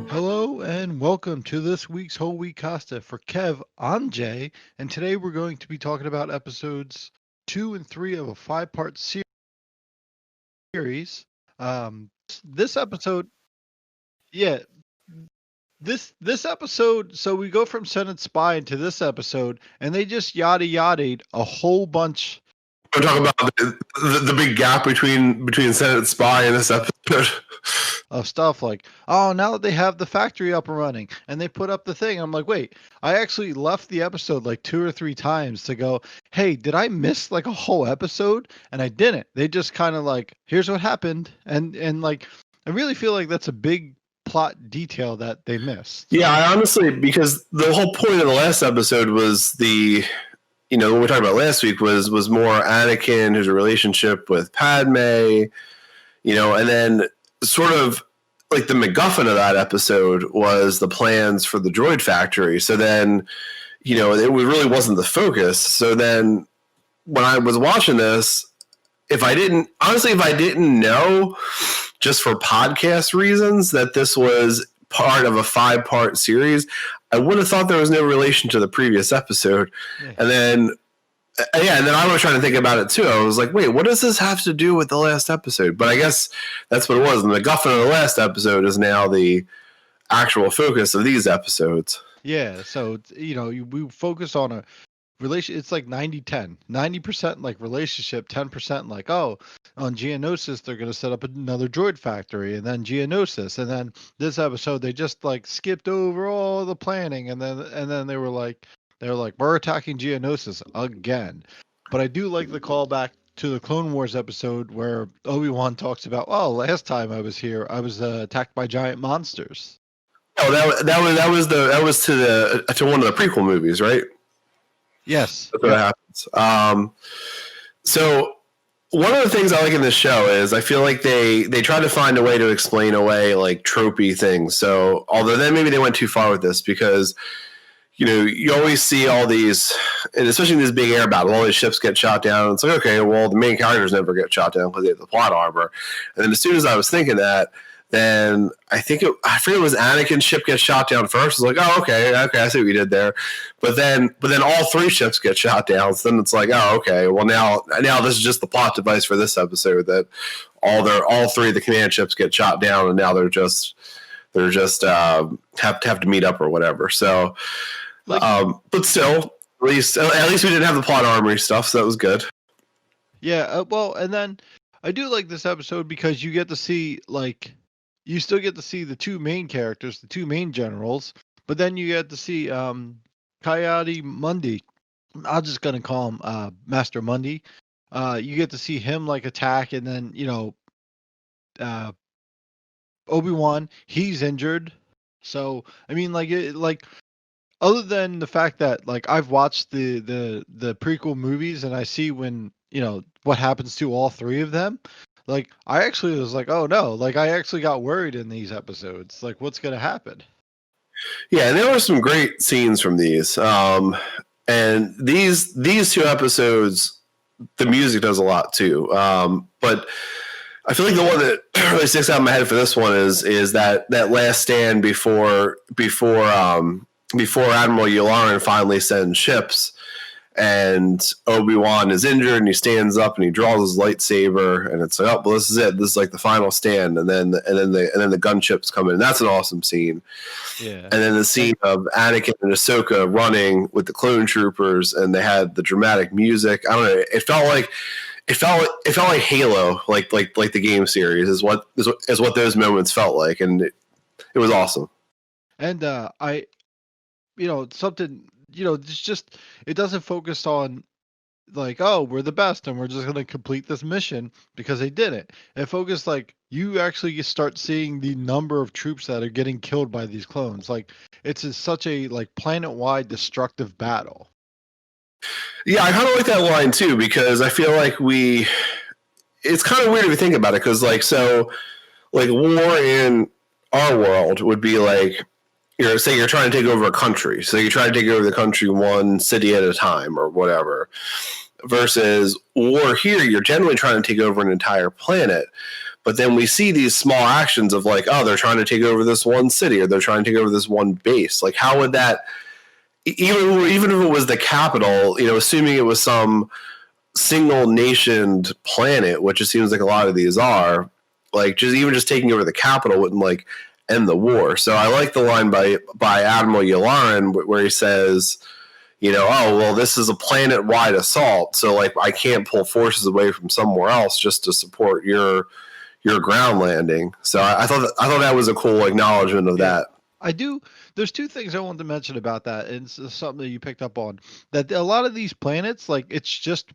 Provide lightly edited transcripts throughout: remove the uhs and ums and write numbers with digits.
Hello and welcome to this week's Whole Week Costa. For Kev, I'm Jay, and today we're going to be talking about episodes 2 and 3 of a 5-part series. This episode, yeah, this episode. So we go from Senate Spy into this episode, and they just yada-yada'd a whole bunch. We're talking about the big gap between Senate Spy and this episode. Of stuff like, oh, now that they have the factory up and running and they put up the thing, I'm like, wait, I actually left the episode like 2 or 3 times to go, hey, did I miss like a whole episode? And I didn't. They just kind of like, here's what happened. And like, I really feel like that's a big plot detail that they missed. Yeah, I honestly, because the whole point of the last episode was what we talked about last week was more Anakin, his relationship with Padme, and then sort of like the MacGuffin of that episode was the plans for the droid factory. So then, it really wasn't the focus. So then when I was watching this, if I didn't know just for podcast reasons that this was part of a 5-part series, I would have thought there was no relation to the previous episode. Yeah. And then I was trying to think about it too. I was like, wait, what does this have to do with the last episode? But I guess that's what it was. The MacGuffin of the last episode is now the actual focus of these episodes. Yeah, so, we focus on a relation. It's like 90-10. 90% like relationship, 10% like, oh, on Geonosis, they're going to set up another droid factory, and then Geonosis. And then this episode, they just like skipped over all the planning. And then they were like, we're attacking Geonosis again. But I do like the callback to the Clone Wars episode where Obi-Wan talks about, oh, last time I was here, I was attacked by giant monsters. Oh, that was to one of the prequel movies, right? Yes. That's what happens. So one of the things I like in this show is I feel like they try to find a way to explain away like tropey things. So although then maybe they went too far with this because you always see all these, and especially in this big air battle, all these ships get shot down. It's like, okay, well, the main characters never get shot down because they have the plot armor. And then as soon as I was thinking that, then I forget it was Anakin's ship gets shot down first. It's like, oh, okay, I see what you did there. But then all 3 ships get shot down. So then it's like, oh, okay, well now this is just the plot device for this episode that all 3 of the command ships get shot down, and now they're just have to meet up or whatever. So. But still, at least we didn't have the plot armory stuff, so that was good. Yeah, well, and then I do like this episode because you get to see, you still get to see the 2 main characters, the 2 main generals, but then you get to see Ki-adi-Mundi. I'm just going to call him Master Mundi. You get to see him, attack, and then, Obi-Wan, he's injured. So, I mean, other than the fact that I've watched the prequel movies and I see when what happens to all 3 of them, I actually was like, oh no, I actually got worried in these episodes, what's gonna happen. Yeah, and there were some great scenes from these, and these 2 episodes, the music does a lot too, but I feel like the one that really sticks out in my head for this one is that last stand before Admiral Yularen finally sends ships, and Obi-Wan is injured, and he stands up and he draws his lightsaber, and it's like, oh, well, this is it. This is the final stand, and then the gunships come in. And that's an awesome scene. Yeah. And then the scene of Anakin and Ahsoka running with the clone troopers, and they had the dramatic music. I don't know. It felt like Halo, like the game series is what those moments felt like, and it was awesome. And something, it's just, it doesn't focus on oh, we're the best and we're just going to complete this mission because they did it. It focused you actually start seeing the number of troops that are getting killed by these clones. It's such a planet-wide destructive battle. Yeah, I kind of like that line too, because I feel like it's kind of weird if you think about it, because war in our world would be say you're trying to take over a country. So you try to take over the country one city at a time or whatever. versus war here, you're generally trying to take over an entire planet. But then we see these small actions of like, oh, they're trying to take over this one city, or they're trying to take over this one base. Like, how would that, even if it was the capital, assuming it was some single nationed planet, which it seems like a lot of these are, like just taking over the capital wouldn't like end the war. So I like the line by Admiral Yularen where he says, oh, well, this is a planet-wide assault, so like I can't pull forces away from somewhere else just to support your ground landing. So I thought that was a cool acknowledgement of that. I do. There's two things I wanted to mention about that, and it's something that you picked up on. That a lot of these planets, like, it's just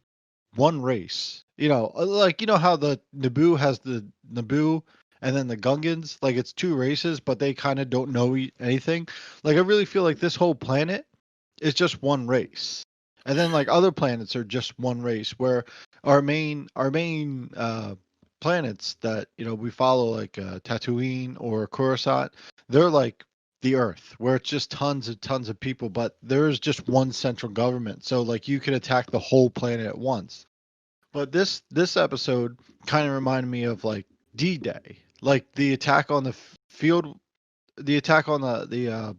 one race. Like, how the Naboo has the Naboo and then the Gungans, like, it's two races, but they kind of don't know anything. Like, I really feel like this whole planet is just one race. And then, like, other planets are just one race, where our main planets that, we follow, like Tatooine or Coruscant, they're like the Earth, where it's just tons of people, but there's just one central government. So, like, you could attack the whole planet at once. But this episode kind of reminded me of like D-Day, like the attack on the field, the attack on the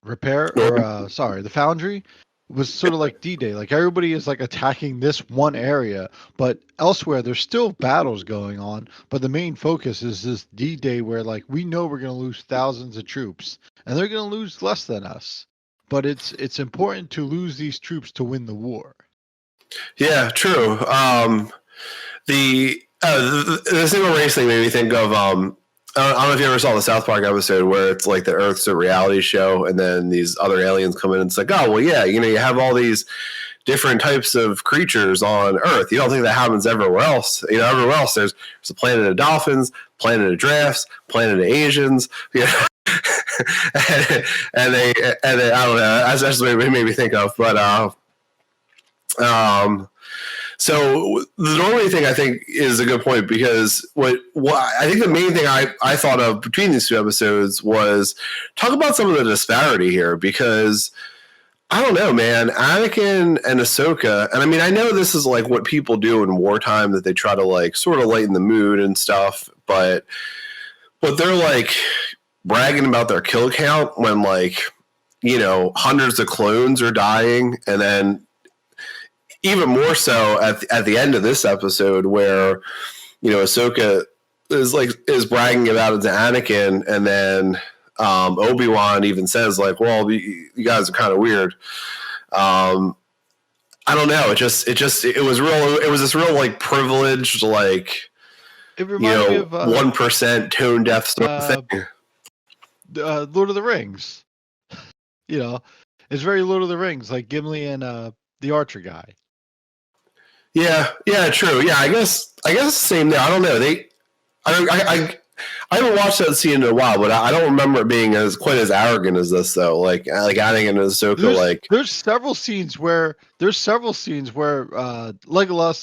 the foundry was sort of like D-Day. Like, everybody is like attacking this one area, but elsewhere there's still battles going on. But the main focus is this D-Day, where like we know we're going to lose thousands of troops, and they're going to lose less than us. But it's important to lose these troops to win the war. Yeah, true. The single race thing made me think of I don't know if you ever saw the South Park episode where it's like the Earth's a reality show, and then these other aliens come in and it's like, oh well, yeah, you have all these different types of creatures on Earth. You don't think that happens everywhere else? Everywhere else there's a planet of dolphins, planet of giraffes, planet of Asians. and they I don't know. That's what it made me think of, but. So the Norway thing I think is a good point, because what I think the main thing I thought of between these two episodes was talk about some of the disparity here, because I don't know, man, Anakin and Ahsoka, and I mean, I know this is like what people do in wartime, that they try to like sort of lighten the mood and stuff, but they're like bragging about their kill count when like, hundreds of clones are dying, and then even more so at the end of this episode, where Ahsoka is bragging about it to Anakin, and then Obi-Wan even says like, "Well, you guys are kind of weird." I don't know. It was real. It was this real like privileged, like, it reminded me of 1% tone deaf sort of thing. Lord of the Rings. It's very Lord of the Rings, like Gimli and the Archer guy. Yeah, true. Yeah, I guess same there. I don't know. I haven't watched that scene in a while, but I don't remember it being quite as arrogant as this though. Like Anakin and Ahsoka. There's several scenes where Legolas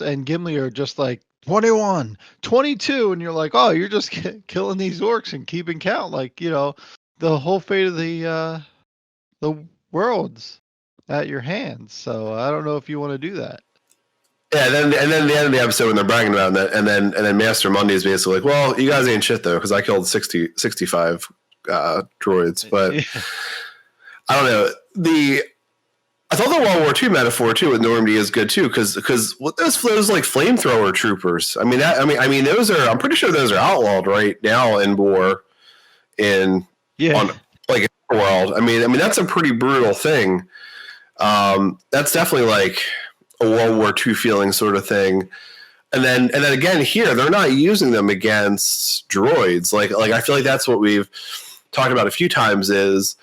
and Gimli are just like 21, 22, and you're like, oh, you're just killing these orcs and keeping count. Like, the whole fate of the world's at your hands. So I don't know if you want to do that. Yeah, and then the end of the episode when they're bragging about that, and then Master Mundi is basically like, well, you guys ain't shit though, because I killed 65 droids. But yeah. I don't know. I thought the World War II metaphor too with Normandy is good too, because those like flamethrower troopers. I mean those are, I'm pretty sure those are outlawed right now in war on like the world. I mean that's a pretty brutal thing. That's definitely like a World War II feeling sort of thing. And then again here, they're not using them against droids. Like I feel like that's what we've talked about a few times, is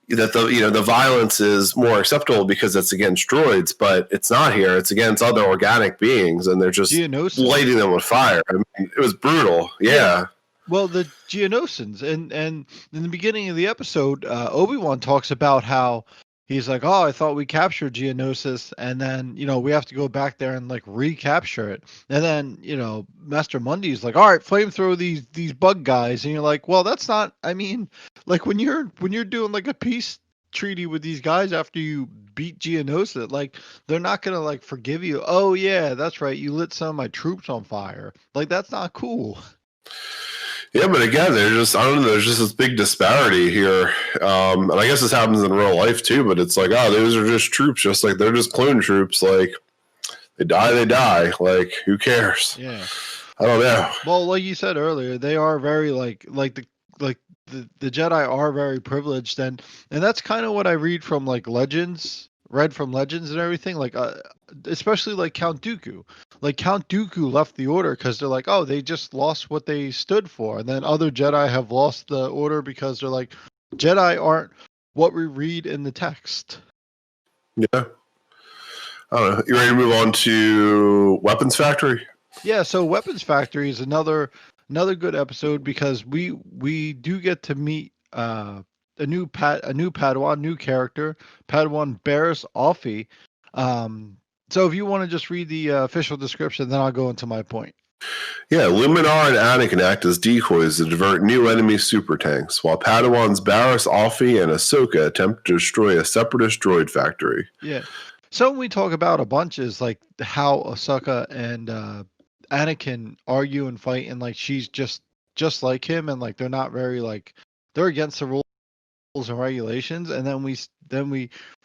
that the violence is more acceptable because it's against droids, but it's not here. It's against other organic beings, and they're just lighting them with fire. I mean, it was brutal. Yeah. Well, the Geonosins, and in the beginning of the episode, Obi-Wan talks about how he's like, oh, I thought we captured Geonosis, and then, we have to go back there and like recapture it. And then, Master Mundi's like, all right, flamethrow these bug guys. And you're like, well, that's not, I mean, like when you're doing like a peace treaty with these guys after you beat Geonosis. Like, they're not gonna like forgive you. Oh yeah, that's right. You lit some of my troops on fire. Like, that's not cool. Yeah, but again, there's just this big disparity here. And I guess this happens in real life too, but it's like, oh, those are just troops, just like they're just clone troops. Like, they die. Like, who cares? Yeah. I don't know. Well, like you said earlier, they are very the Jedi are very privileged, and that's kind of what I read from Legends and everything. Like, especially like Count Dooku. Like, Count Dooku left the Order because they're like, oh, they just lost what they stood for, and then other Jedi have lost the Order because they're like, Jedi aren't what we read in the text. Yeah. I don't know. You ready to move on to Weapons Factory? Yeah, so Weapons Factory is another good episode because we do get to meet a new Padawan, new character, Padawan Barriss Offee. So if you want to just read the official description, then I'll go into my point. Yeah, Luminara and Anakin act as decoys to divert new enemy super tanks, while Padawans Barriss, Offee, and Ahsoka attempt to destroy a separatist droid factory. Yeah. Something we talk about a bunch is like how Ahsoka and Anakin argue and fight, and like she's just like him, and like they're not very like they're against the rules and regulations. And then we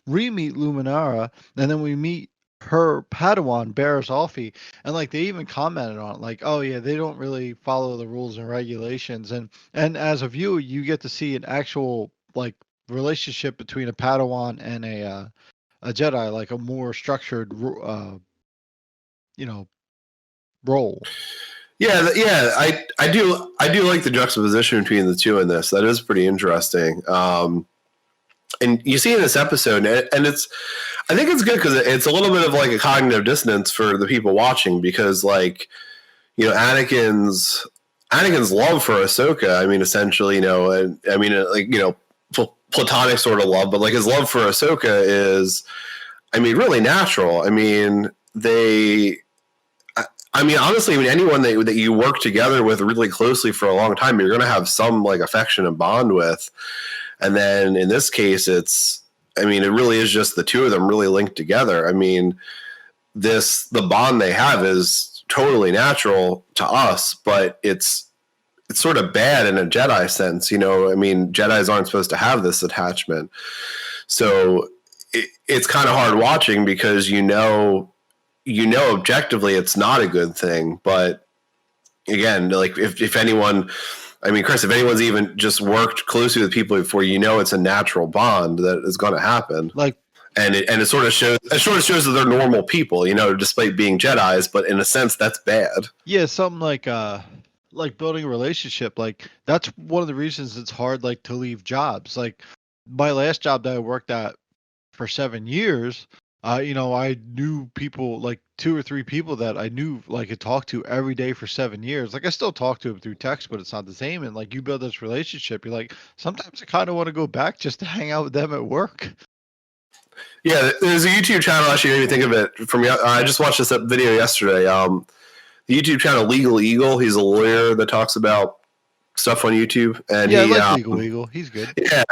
re-meet Luminara, and then we meet her Padawan Barriss Offee, and like they even commented on it, like, oh yeah, they don't really follow the rules and regulations, and as a viewer, you get to see an actual like relationship between a Padawan and a Jedi, like a more structured, role. Yeah, I do like the juxtaposition between the two in this. That is pretty interesting. And you see in this episode, and I think it's good because it's a little bit of like a cognitive dissonance for the people watching, because like, Anakin's love for Ahsoka, I mean, essentially, and I mean, like, platonic sort of love, but like his love for Ahsoka is, I mean, really natural. I mean, honestly, anyone that you work together with really closely for a long time, you're going to have some like affection and bond with. And then in this case, it really is just the two of them really linked together. I mean, the bond they have is totally natural to us, but it's sort of bad in a Jedi sense. I mean, Jedis aren't supposed to have this attachment. So it's kind of hard watching because objectively it's not a good thing. But again, like if anyone, I mean, Chris, if anyone's even just worked closely with people before, it's a natural bond that is going to happen. Like, and it sort of shows that they're normal people, despite being Jedis, but in a sense that's bad. Yeah, something like building a relationship. Like, that's one of the reasons it's hard, like, to leave jobs. Like, my last job that I worked at for 7 years, I knew people, like 2 or 3 people that I knew, like, I talked to every day for 7 years. Like, I still talk to them through text, but it's not the same. And like, you build this relationship, you're like, sometimes I kind of want to go back just to hang out with them at work. Yeah, there's a YouTube channel, actually, made me think of it. I just watched this video yesterday. The YouTube channel Legal Eagle, he's a lawyer that talks about stuff on YouTube. And yeah, I like Legal Eagle. He's good. Yeah.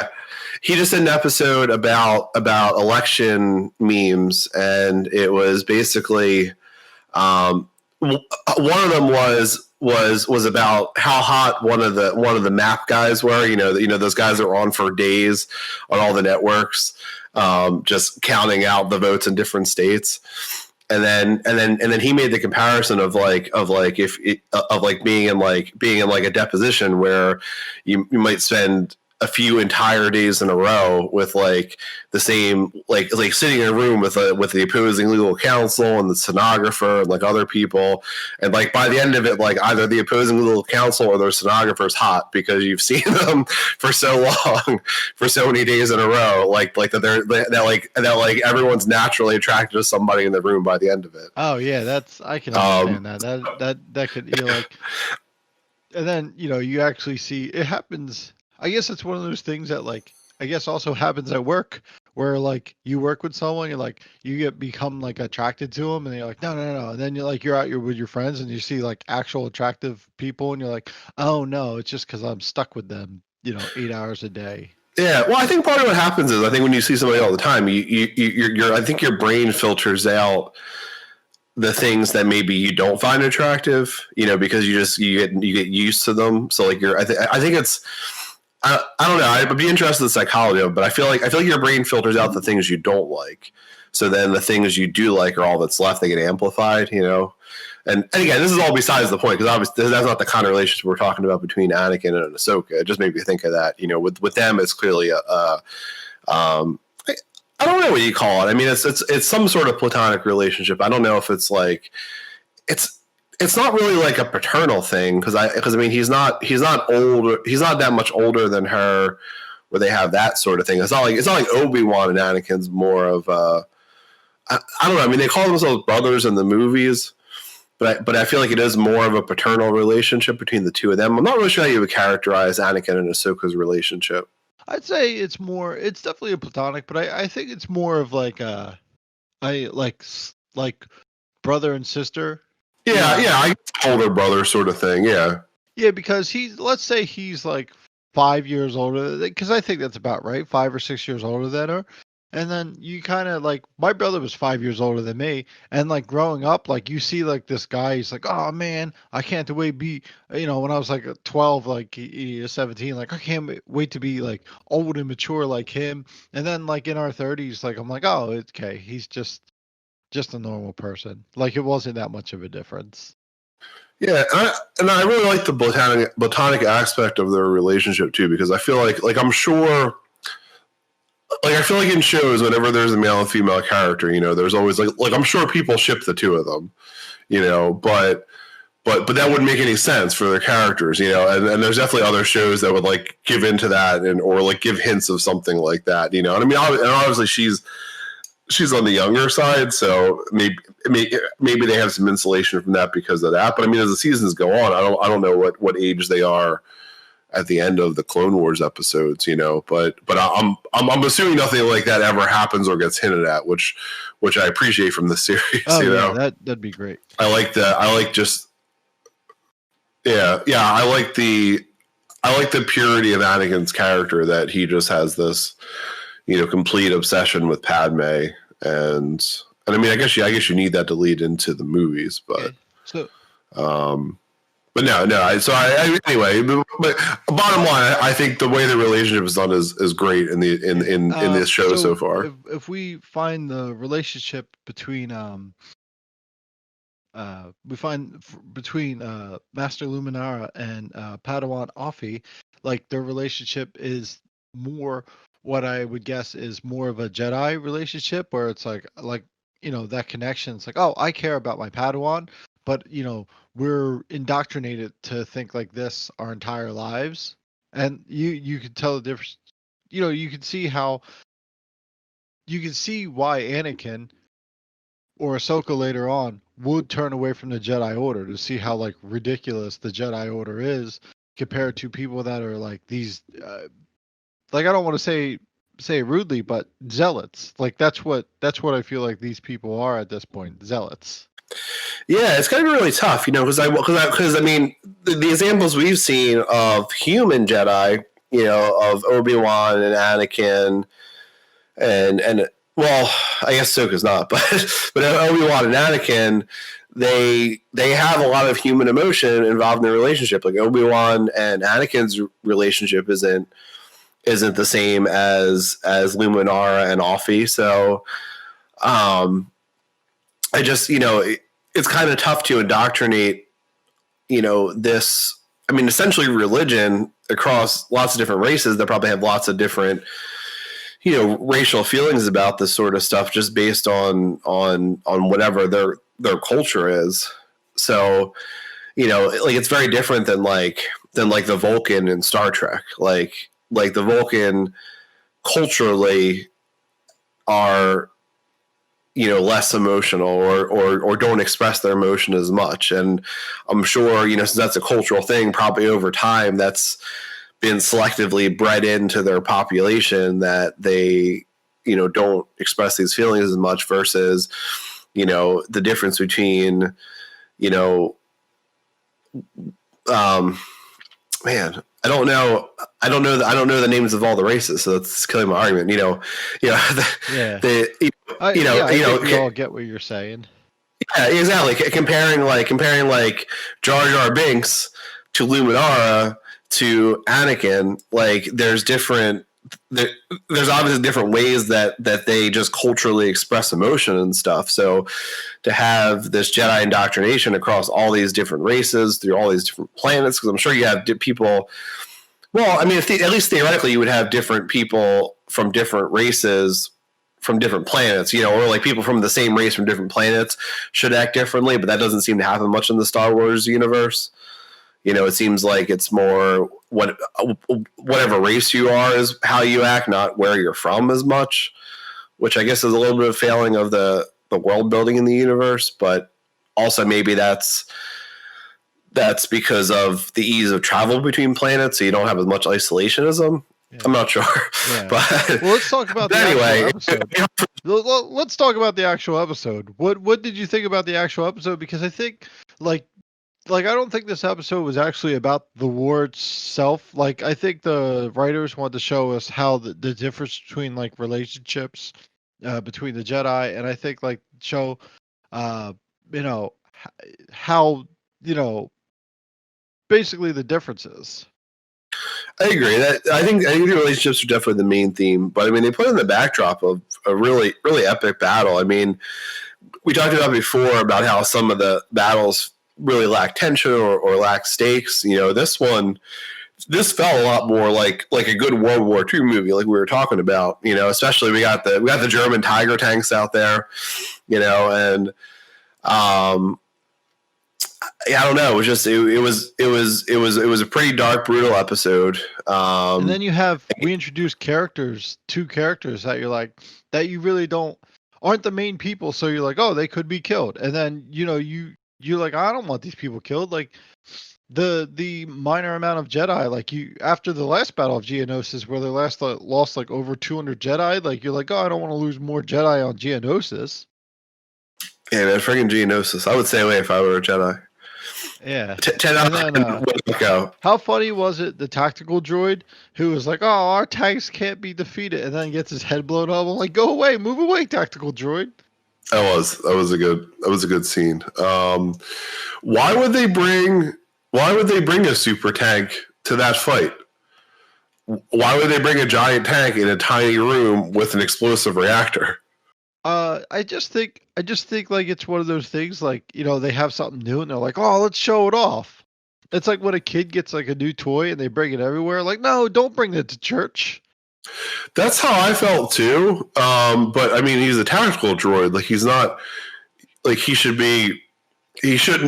He just did an episode about election memes, and it was basically one of them was about how hot one of the map guys were. Those guys that were on for days on all the networks, just counting out the votes in different states. And then he made the comparison of being in a deposition where you might spend a few entire days in a row with like the same like sitting in a room with the opposing legal counsel and the stenographer and like other people, and like by the end of it, like either the opposing legal counsel or their stenographer's hot because you've seen them for so long, for so many days in a row, like that everyone's naturally attracted to somebody in the room by the end of it. Oh yeah, I can understand that could like, and then you actually see it happens. I guess it's one of those things that like I guess also happens at work where like you work with someone, you're like you become like attracted to them, and you're like no, and then you're out with your friends and you see like actual attractive people, and you're like, oh no, it's just because I'm stuck with them 8 hours a day. Yeah, well, I think part of what happens is I think when you see somebody all the time, I think your brain filters out the things that maybe you don't find attractive, because you get used to them. So like I think it's I don't know. I'd be interested in the psychology of it, but I feel like your brain filters out the things you don't like. So then the things you do like are all that's left. They get amplified, And again, this is all besides the point, because obviously that's not the kind of relationship we're talking about between Anakin and Ahsoka. It just made me think of that. With them, it's clearly I don't know what you call it. I mean, it's some sort of platonic relationship. I don't know if it's like it's not really like a paternal thing, because I mean he's not older. He's not that much older than her, where they have that sort of thing. It's not like Obi-Wan and Anakin's more of I don't know. I mean, they call themselves brothers in the movies. But I feel like it is more of a paternal relationship between the two of them. I'm not really sure how you would characterize Anakin and Ahsoka's relationship. I'd say it's definitely a platonic, but I think it's more of like like brother and sister. Yeah, older brother sort of thing. Yeah. Yeah, because let's say he's like 5 years older, because I think that's about right, 5 or 6 years older than her. And then you kind of like, my brother was 5 years older than me, and like growing up, like you see like this guy, he's like, oh man, I can't wait to be, when I was like 12, like he is 17, like I can't wait to be like old and mature like him. And then like in our 30s, like I'm like, oh, it's okay, he's just a normal person. Like it wasn't that much of a difference. Yeah, and I really like the platonic aspect of their relationship too, because I feel like I'm sure. Like I feel like in shows, whenever there's a male and female character, there's always like I'm sure people ship the two of them, but that wouldn't make any sense for their characters, and there's definitely other shows that would like give into that or like give hints of something like that, And I mean, and obviously she's on the younger side, so maybe they have some insulation from that because of that. But I mean, as the seasons go on, I don't know what age they are at the end of the Clone Wars episodes, but I'm assuming nothing like that ever happens or gets hinted at, which I appreciate from the series. Oh, yeah, that'd be great. I like that. I like the purity of Anakin's character, that he just has this, complete obsession with Padme, and I mean, I guess you need that to lead into the movies, but okay. So. But no. Anyway, but bottom line, I think the way the relationship is done is great in this show so far. If we find the relationship between Master Luminara and Padawan Offie, like their relationship is more what I would guess is more of a Jedi relationship, where it's like that connection. It's like, oh, I care about my Padawan, but we're indoctrinated to think like this our entire lives, and you can tell the difference. You can see why Anakin or Ahsoka later on would turn away from the Jedi Order, to see how like ridiculous the Jedi Order is compared to people that are like these like, I don't want to say rudely, but zealots. Like that's what I feel like these people are at this point, zealots. Yeah, it's going to be really tough, because I mean, the examples we've seen of human Jedi, of Obi-Wan and Anakin, and well, I guess Ahsoka's not, but Obi-Wan and Anakin, they have a lot of human emotion involved in their relationship. Like Obi-Wan and Anakin's relationship isn't the same as Luminara and Offie, so I just, it's kind of tough to indoctrinate, this, I mean, essentially religion across lots of different races that probably have lots of different, racial feelings about this sort of stuff, just based on whatever their culture is. So, like it's very different than the Vulcan in Star Trek. Like the Vulcan culturally are, less emotional or don't express their emotion as much. And I'm sure, since that's a cultural thing, probably over time that's been selectively bred into their population, that they, don't express these feelings as much, versus, the difference between, man, I don't know the names of all the races, so that's killing my argument. Yeah. We all get what you're saying. Yeah, exactly. Comparing Jar Jar Binks to Luminara to Anakin, like there's obviously different ways that they just culturally express emotion and stuff. So to have this Jedi indoctrination across all these different races through all these different planets, because I'm sure you have people. Well, I mean, at least theoretically, you would have different people from different races from different planets, or like people from the same race from different planets should act differently, but that doesn't seem to happen much in the Star Wars universe. It seems like it's more whatever race you are is how you act, not where you're from as much, which I guess is a little bit of failing of the world building in the universe, but also maybe that's because of the ease of travel between planets, so you don't have as much isolationism. Yeah. I'm not sure. Yeah. But let's talk about the actual episode. Let's talk about the actual episode. What did you think about the actual episode? Because I think like I don't think this episode was actually about the war itself. Like I think the writers wanted to show us how the difference between like relationships between the Jedi, and I think like show how basically the differences. I agree. I think the relationships are definitely the main theme, but I mean they put in the backdrop of a really, really epic battle. I mean, we talked about before about how some of the battles really lack tension or lack stakes. This felt a lot more like a good World War II movie, like we were talking about. Especially we got the German Tiger tanks out there, and I don't know. It was just it was a pretty dark, brutal episode. And then we introduced two characters that you're like that you really aren't the main people, so you're like, oh, they could be killed, and then you're like, I don't want these people killed. Like the minor amount of Jedi, like after the last battle of Geonosis, where they lost like over 200 Jedi, like you're like, oh, I don't want to lose more Jedi on Geonosis. Yeah, man, freaking Geonosis. I would stay away if I were a Jedi. Yeah. 10 out of 10 go. How funny was it, the tactical droid who was like, oh, our tanks can't be defeated, and then gets his head blown up. I'm like, go away, move away, tactical droid. That was a good scene. Why would they bring a super tank to that fight? Why would they bring a giant tank in a tiny room with an explosive reactor? I just think like it's one of those things, like, they have something new and they're like, oh, let's show it off. It's like when a kid gets like a new toy and they bring it everywhere. Like, no, don't bring it to church. That's how I felt too. But I mean, he's a tactical droid. Like, he's not like he shouldn't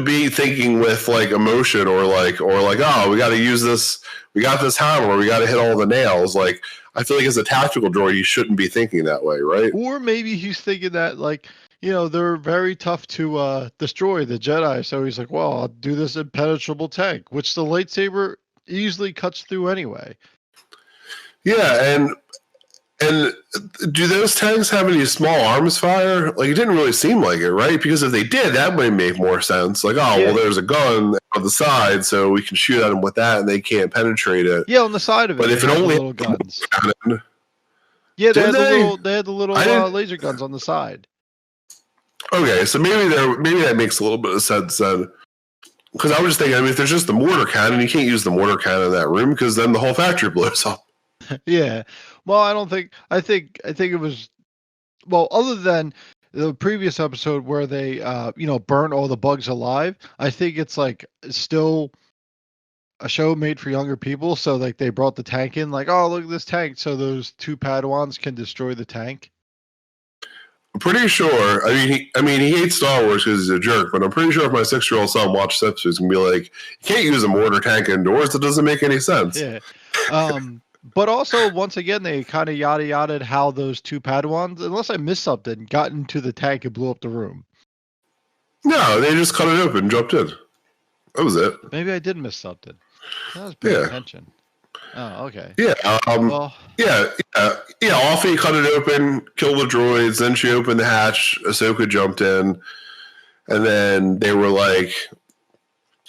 be thinking with like emotion or like, oh, we got to use this. We got this hammer. We got to hit all the nails. Like, I feel like as a tactical droid, you shouldn't be thinking that way, right? Or maybe he's thinking that, like, they're very tough to destroy, the Jedi. So he's like, well, I'll do this impenetrable tank, which the lightsaber easily cuts through anyway. Yeah, and do those tanks have any small arms fire? Like, it didn't really seem like it, right? Because if they did, that might make more sense. Like, well, there's a gun on the side, so we can shoot at them with that, and they can't penetrate it. Yeah, on the side of it. But if it only little guns. Yeah, they had the little laser guns on the side. Okay, so maybe that makes a little bit of sense then. Because I was just thinking, I mean, if there's just the mortar cannon, you can't use the mortar cannon in that room because then the whole factory blows up. Yeah. Well, I think it was, well, other than the previous episode where they burn all the bugs alive, I think it's like still a show made for younger people. So like they brought the tank in, like, oh, look at this tank, so those two Padawans can destroy the tank. I'm pretty sure. I mean, he hates Star Wars because he's a jerk. But I'm pretty sure if my 6-year-old son watched this episode, he's gonna be like, "You can't use a mortar tank indoors. That doesn't make any sense." Yeah. But also, once again, they kind of yada how those two Padawans, unless I missed something, got into the tank and blew up the room. No, they just cut it open and jumped in. That was it. Maybe I did miss something. I was paying attention. Oh, okay. Yeah. Offie cut it open, killed the droids. Then she opened the hatch. Ahsoka jumped in, and then they were like,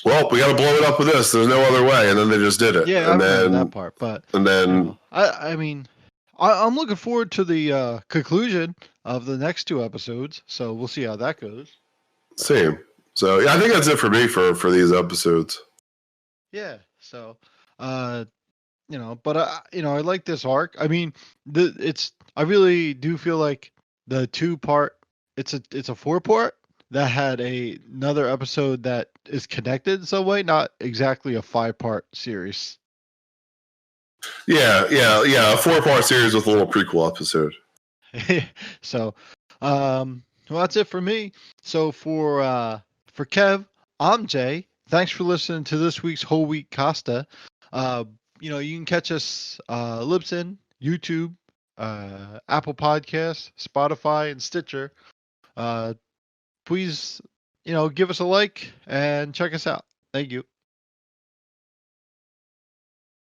well, we got to blow it up with this. There's no other way, and then they just did it. Yeah, and I then remember that part, but and then you know, I mean, I'm looking forward to the conclusion of the next 2 episodes. So we'll see how that goes. same. So yeah, I think that's it for me for these episodes. Yeah. So, you know, but you know, I like this arc. I mean, I really do feel like the 2-part. It's a 4-part that had another episode that is connected in some way, not exactly a 5-part series. Yeah. A 4-part series with a little prequel episode. So, well, that's it for me. So for Kev, I'm Jay. Thanks for listening to this week's Whole Week Costa. You know, you can catch us Libsyn, YouTube, Apple Podcasts, Spotify, and Stitcher. Please, you know, give us a like and check us out. Thank you.